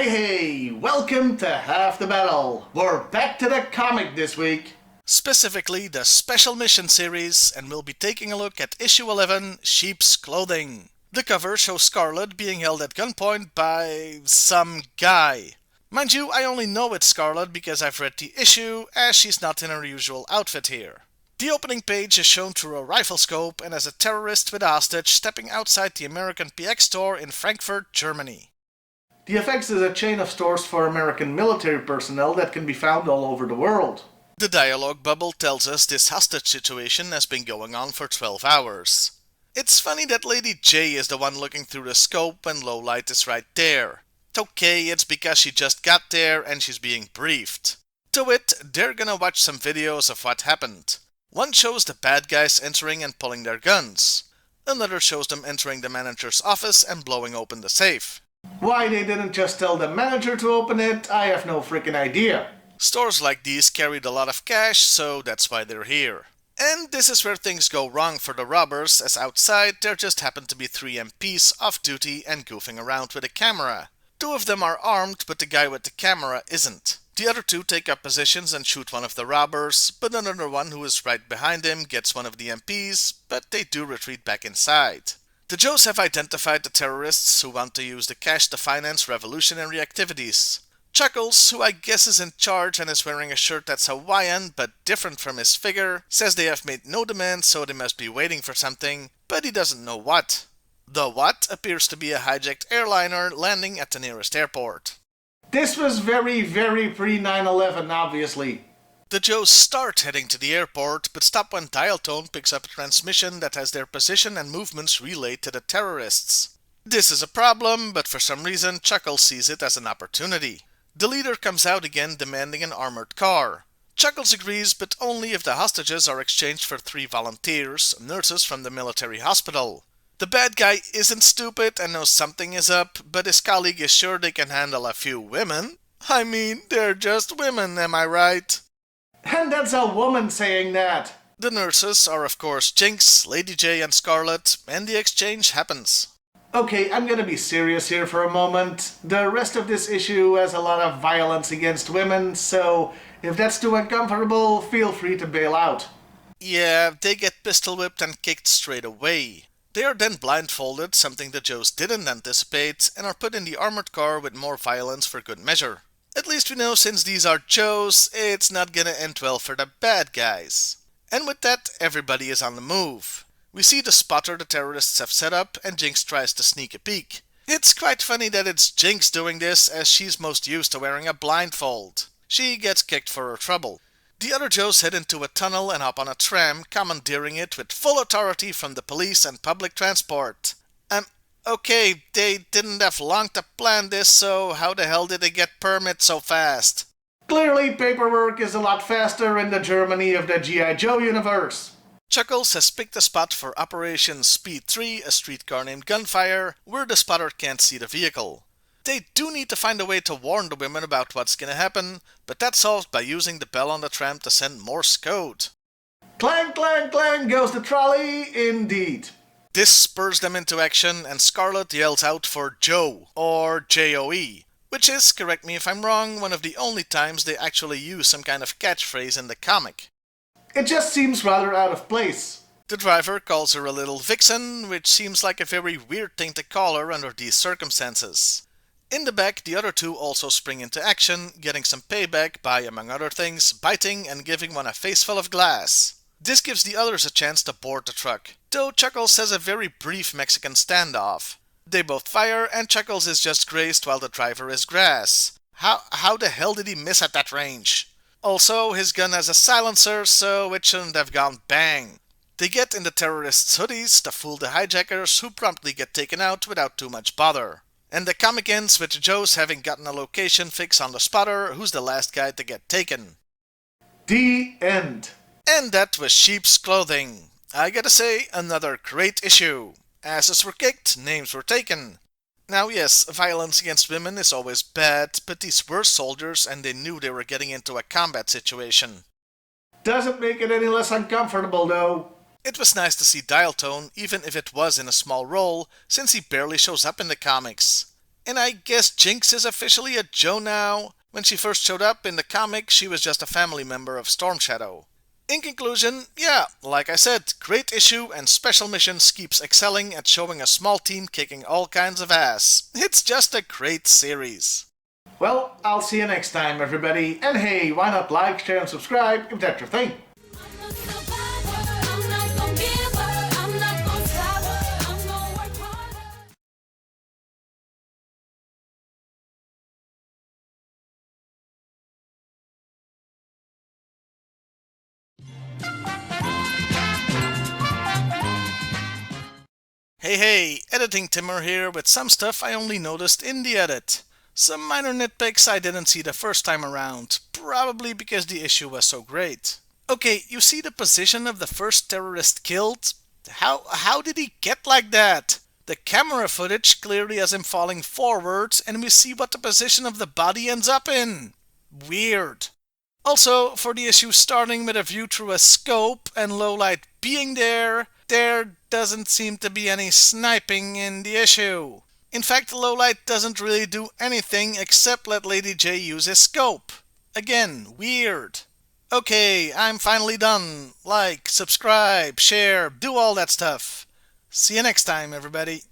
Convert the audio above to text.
Hey, welcome to Half the Battle. We're back to the comic this week. Specifically the Special Mission series, and we'll be taking a look at issue 11, Sheep's Clothing. The cover shows Scarlet being held at gunpoint by some guy. Mind you, I only know it's Scarlet because I've read the issue, as she's not in her usual outfit here. The opening page is shown through a rifle scope and as a terrorist with a hostage stepping outside the American PX store in Frankfurt, Germany. The Effects is a chain of stores for American military personnel that can be found all over the world. The dialogue bubble tells us this hostage situation has been going on for 12 hours. It's funny that Lady J is the one looking through the scope and Lowlight is right there. Okay, it's because she just got there and she's being briefed. To wit, they're gonna watch some videos of what happened. One shows the bad guys entering and pulling their guns. Another shows them entering the manager's office and blowing open the safe. Why they didn't just tell the manager to open it, I have no freaking idea. Stores like these carried a lot of cash, so that's why they're here. And this is where things go wrong for the robbers, as outside there just happen to be 3 MPs off duty and goofing around with a camera. 2 of them are armed, but the guy with the camera isn't. The other 2 take up positions and shoot one of the robbers, but another one who is right behind him gets one of the MPs, but they do retreat back inside. The Joes have identified the terrorists who want to use the cash to finance revolutionary activities. Chuckles, who I guess is in charge and is wearing a shirt that's Hawaiian but different from his figure, says they have made no demands so they must be waiting for something, but he doesn't know what. The what appears to be a hijacked airliner landing at the nearest airport. This was very pre-9/11, obviously. The Joes start heading to the airport, but stop when dial tone picks up a transmission that has their position and movements relayed to the terrorists. This is a problem, but for some reason Chuckles sees it as an opportunity. The leader comes out again demanding an armored car. Chuckles agrees, but only if the hostages are exchanged for 3 volunteers, nurses from the military hospital. The bad guy isn't stupid and knows something is up, but his colleague is sure they can handle a few women. I mean, they're just women, am I right? And that's a woman saying that. The nurses are of course Jinx, Lady J and Scarlet, and the exchange happens. Okay, I'm gonna be serious here for a moment. The rest of this issue has a lot of violence against women, so if that's too uncomfortable, feel free to bail out. Yeah, they get pistol whipped and kicked straight away. They are then blindfolded, something the Joes didn't anticipate, and are put in the armored car with more violence for good measure. At least we know since these are Joes, it's not gonna end well for the bad guys. And with that, everybody is on the move. We see the spotter the terrorists have set up, and Jinx tries to sneak a peek. It's quite funny that it's Jinx doing this, as she's most used to wearing a blindfold. She gets kicked for her trouble. The other Joes head into a tunnel and hop on a tram, commandeering it with full authority from the police and public transport. Okay, they didn't have long to plan this, so how the hell did they get permits so fast? Clearly, paperwork is a lot faster in the Germany of the G.I.Joe universe. Chuckles has picked a spot for Operation Speed 3, a streetcar named Gunfire, where the spotter can't see the vehicle. They do need to find a way to warn the women about what's gonna happen, but that's solved by using the bell on the tram to send Morse code. Clang, clang, clang goes the trolley, indeed. This spurs them into action, and Scarlet yells out for Joe, or J-O-E, which is, correct me if I'm wrong, one of the only times they actually use some kind of catchphrase in the comic. It just seems rather out of place. The driver calls her a little vixen, which seems like a very weird thing to call her under these circumstances. In the back, the other 2 also spring into action, getting some payback by, among other things, biting and giving one a face full of glass. This gives the others a chance to board the truck, though Chuckles has a very brief Mexican standoff. They both fire, and Chuckles is just grazed while the driver is grass. How the hell did he miss at that range? Also, his gun has a silencer, so it shouldn't have gone bang. They get in the terrorists' hoodies to fool the hijackers, who promptly get taken out without too much bother. And the comic ends with the Joes having gotten a location fix on the spotter, who's the last guy to get taken. The end. And that was Sheep's Clothing. I gotta say, another great issue. Asses were kicked, names were taken. Now yes, violence against women is always bad, but these were soldiers and they knew they were getting into a combat situation. Doesn't make it any less uncomfortable though. It was nice to see Dial Tone, even if it was in a small role, since he barely shows up in the comics. And I guess Jinx is officially a Joe now. When she first showed up in the comic, she was just a family member of Storm Shadow. In conclusion, yeah, like I said, great issue, and Special Missions keeps excelling at showing a small team kicking all kinds of ass. It's just a great series. Well, I'll see you next time, everybody. And hey, why not like, share, and subscribe if that's your thing? Hey, Editing Timmer here with some stuff I only noticed in the edit. Some minor nitpicks I didn't see the first time around, probably because the issue was so great. Okay, you see the position of the first terrorist killed? How did he get like that? The camera footage clearly has him falling forwards, and we see what the position of the body ends up in. Weird. Also, for the issue starting with a view through a scope and low light being there doesn't seem to be any sniping in the issue. In fact, low light doesn't really do anything except let Lady J use his scope. Again, weird. Okay, I'm finally done. Like, subscribe, share, do all that stuff. See you next time, everybody.